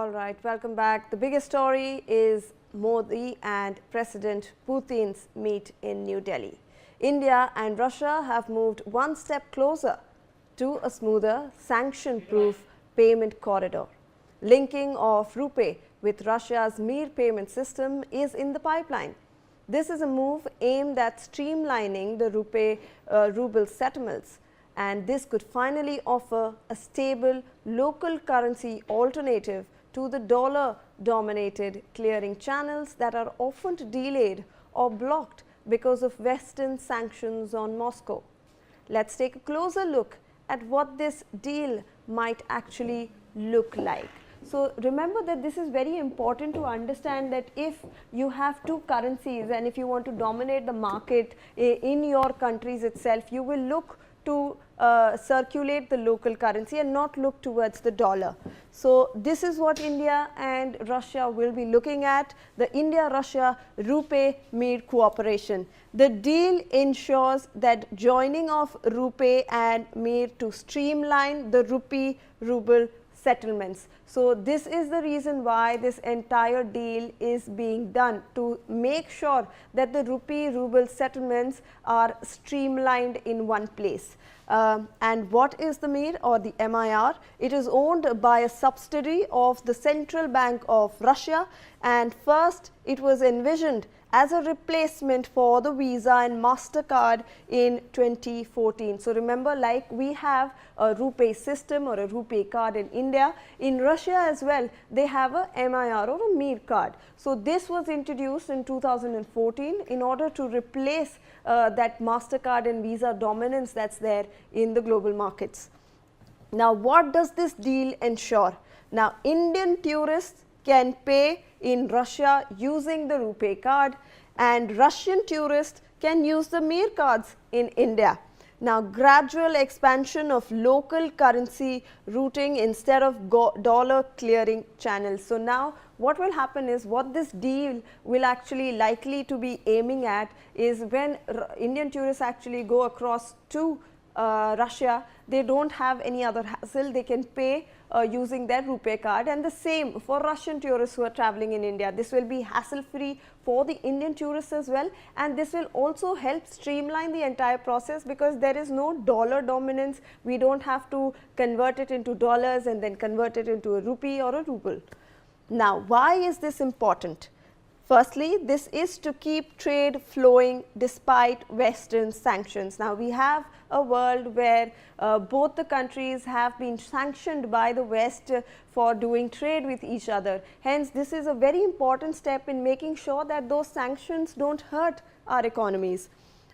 All right, welcome back. The biggest story is Modi and President Putin's meet in New Delhi. India and Russia have moved one step closer to a smoother, sanction-proof payment corridor. Linking of RuPay with Russia's MIR payment system is in the pipeline. This is a move aimed at streamlining the RuPay ruble settlements, and this could finally offer a stable local currency alternative to the dollar-dominated clearing channels that are often delayed or blocked because of Western sanctions on Moscow. Let's take a closer look at what this deal might actually look like. So, remember that this is very important to understand that if you have two currencies and if you want to dominate the market in your countries itself, you will look to circulate the local currency and not look towards the dollar. So, this is what India and Russia will be looking at, the India-Russia RuPay-MIR cooperation. The deal ensures that joining of RuPay and MIR to streamline the rupee-ruble settlements. So, this is the reason why this entire deal is being done, to make sure that the rupee-ruble settlements are streamlined in one place. And what is the MIR or the MIR? It is owned by a subsidiary of the Central Bank of Russia, and first it was envisioned as a replacement for the Visa and MasterCard in 2014. So, remember, like we have a RuPay system or a RuPay card in India, in Russia as well they have a MIR or a MIR card. So, this was introduced in 2014 in order to replace that MasterCard and Visa dominance that is there in the global markets. Now, what does this deal ensure? Now, Indian tourists can pay in Russia using the RuPay card, and Russian tourists can use the MIR cards in India. Now, gradual expansion of local currency routing instead of dollar clearing channels. So, now what will happen is, what this deal will actually likely to be aiming at is, when Indian tourists actually go across to Russia, they do not have any other hassle, they can pay using their RuPay card, and the same for Russian tourists who are traveling in India. This will be hassle free for the Indian tourists as well, and this will also help streamline the entire process, because there is no dollar dominance. We do not have to convert it into dollars and then convert it into a rupee or a ruble. Now, why is this important? Firstly, this is to keep trade flowing despite Western sanctions. Now, we have a world where both the countries have been sanctioned by the West for doing trade with each other. Hence, this is a very important step in making sure that those sanctions do not hurt our economies.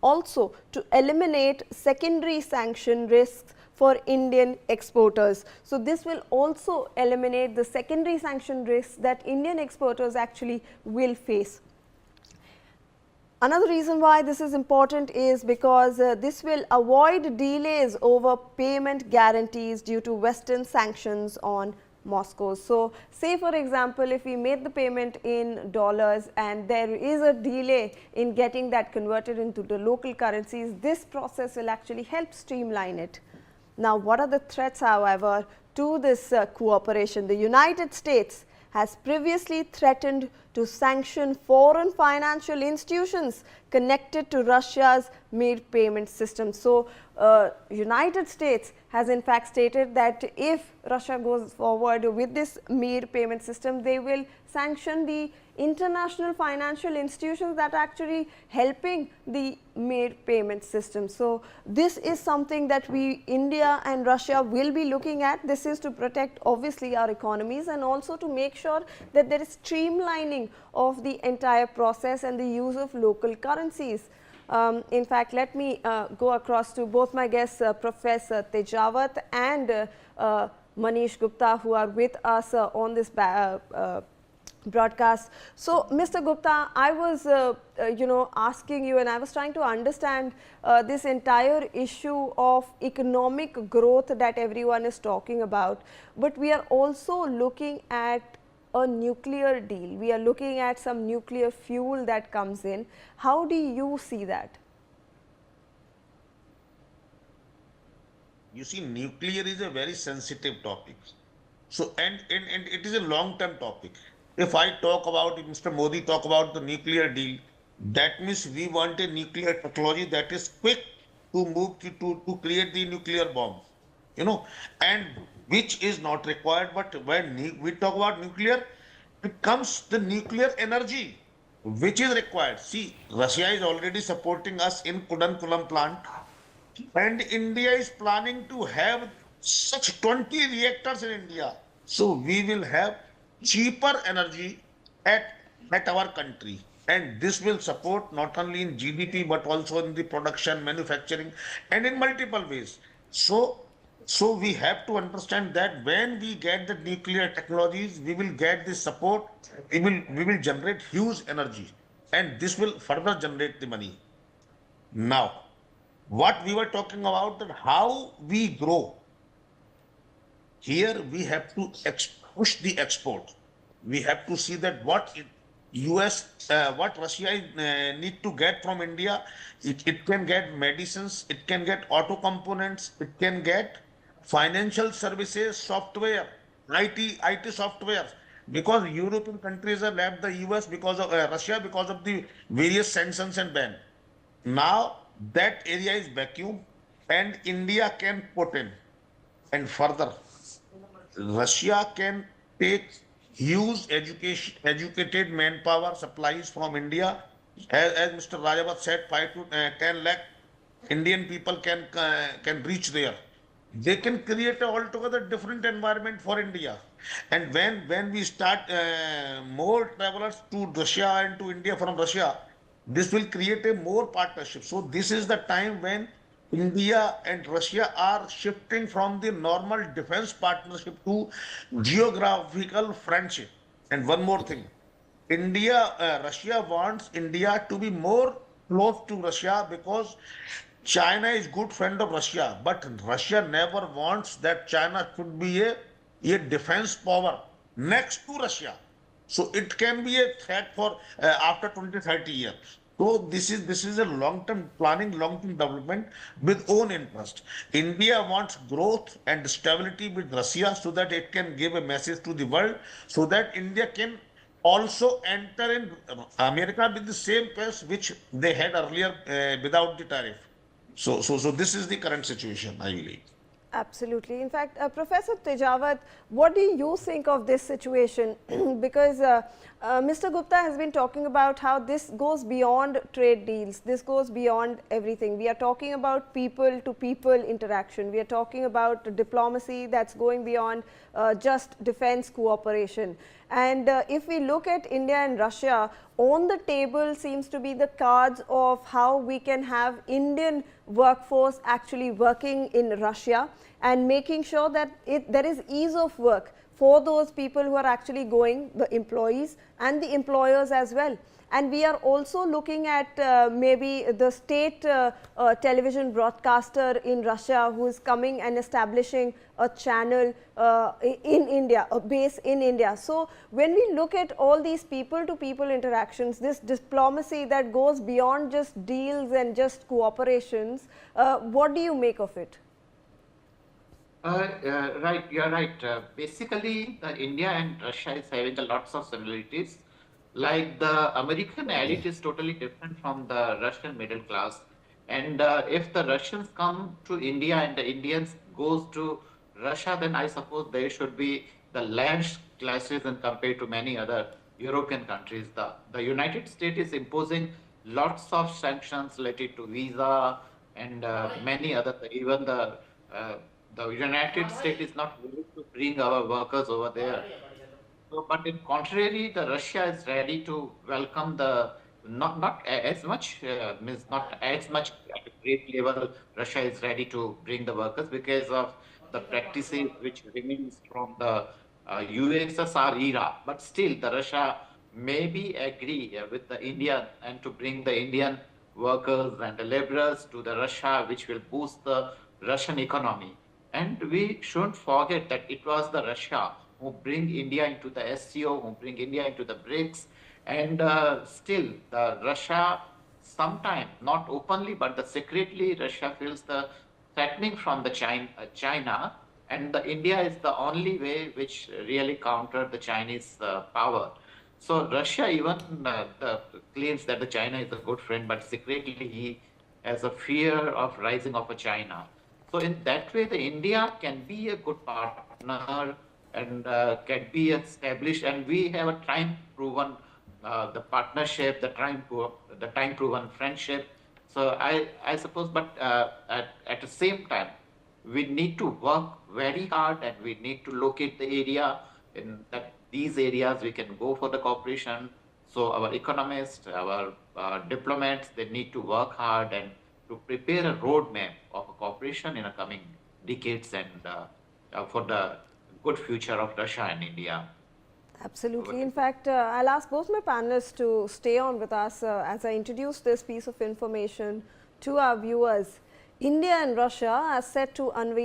Also, to eliminate secondary sanction risks for Indian exporters. So, this will also eliminate the secondary sanction risks that Indian exporters actually will face. Another reason why this is important is because this will avoid delays over payment guarantees due to Western sanctions on Moscow. So, say for example, if we made the payment in dollars and there is a delay in getting that converted into the local currencies, this process will actually help streamline it. Now, what are the threats, however, to this cooperation? The United States has previously threatened to sanction foreign financial institutions connected to Russia's MIR payment system. So, United States has in fact stated that if Russia goes forward with this MIR payment system, they will sanction the international financial institutions that are actually helping the MIR payment system. So, this is something that India and Russia will be looking at. This is to protect obviously our economies and also to make sure that there is streamlining of the entire process and the use of local currencies. In fact, let me go across to both my guests, Professor Tejawat and Manish Gupta, who are with us on this broadcast. So, Mr. Gupta, I was asking you, and I was trying to understand this entire issue of economic growth that everyone is talking about, but we are also looking at a nuclear deal. We are looking at some nuclear fuel that comes in. How do you see that? You see, nuclear is a very sensitive topic. So, and it is a long-term topic. If I talk about, if Mr. Modi talk about the nuclear deal, that means we want a nuclear technology that is quick to move to create the nuclear bomb, you know, and which is not required. But when we talk about nuclear, it comes the nuclear energy, which is required. See, Russia is already supporting us in Kudankulam plant, and India is planning to have such 20 reactors in India. So we will have cheaper energy at, at our country. And this will support not only in GDP but also in the production, manufacturing, and in multiple ways. So we have to understand that when we get the nuclear technologies, we will get the support. We will generate huge energy, and this will further generate the money. Now, what we were talking about, that how we grow, here we have to push the export. We have to see that what Russia need to get from India. It can get medicines, it can get auto components, it can get financial services, software, IT software. Because European countries have left the US because of Russia, because of the various sanctions and ban. Now that area is vacuum, and India can put in. And further, Russia can take huge educated manpower supplies from India. As Mr. Rajavat said, 5 to 10 lakh Indian people can reach there. They can create a altogether different environment for India. And when we start more travelers to Russia and to India from Russia, this will create a more partnership. So this is the time when India and Russia are shifting from the normal defense partnership to geographical friendship. And one more thing, Russia wants India to be more close to Russia, because China is good friend of Russia, but Russia never wants that China should be a defense power next to Russia. So it can be a threat for after 20, 30 years. So this is a long-term planning, long-term development with own interest. India wants growth and stability with Russia so that it can give a message to the world, so that India can also enter in America with the same pace which they had earlier without the tariff. So this is the current situation, I believe. Absolutely. In fact, Professor Tejawat, what do you think of this situation? Because Mr. Gupta has been talking about how this goes beyond trade deals, this goes beyond everything. We are talking about people to people interaction. We are talking about diplomacy that's going beyond just defense cooperation. And if we look at India and Russia, on the table seems to be the cards of how we can have Indian workforce actually working in Russia and making sure that there is ease of work for those people who are actually going, the employees and the employers as well. And we are also looking at maybe the state television broadcaster in Russia who is coming and establishing a channel in India, a base in India. So when we look at all these people to people interactions, this diplomacy that goes beyond just deals and just cooperations, what do you make of it? Right, you're right. Basically, India and Russia is having a lots of similarities. Like the American elite is totally different from the Russian middle class. And if the Russians come to India and the Indians goes to Russia, then I suppose there should be the land classes and compared to many other European countries. The United States is imposing lots of sanctions related to visa and many other, even uh, the United States is not willing to bring our workers over there. So, but in contrary, the Russia is ready to welcome the as much means not as much at a great level. Russia is ready to bring the workers because of the practices which remains from the USSR era. But still, the Russia maybe agree with the Indian and to bring the Indian workers and the laborers to the Russia, which will boost the Russian economy. And we shouldn't forget that it was the Russia who bring India into the SCO, who bring India into the BRICS, and still the Russia sometimes not openly but the secretly Russia feels the threatening from the China, and India is the only way which really counter the Chinese power. So Russia even claims that the China is a good friend, but secretly he has a fear of rising of a China. So in that way, the India can be a good partner and can be established, and we have a time proven the partnership, the time proven friendship. So I suppose, but at the same time, we need to work very hard and we need to locate the area in that these areas we can go for the cooperation. So our economists, our diplomats, they need to work hard and to prepare a roadmap of a cooperation in the coming decades and for the good future of Russia and India. Absolutely. In fact, I'll ask both my panelists to stay on with us as I introduce this piece of information to our viewers. India and Russia are set to unveil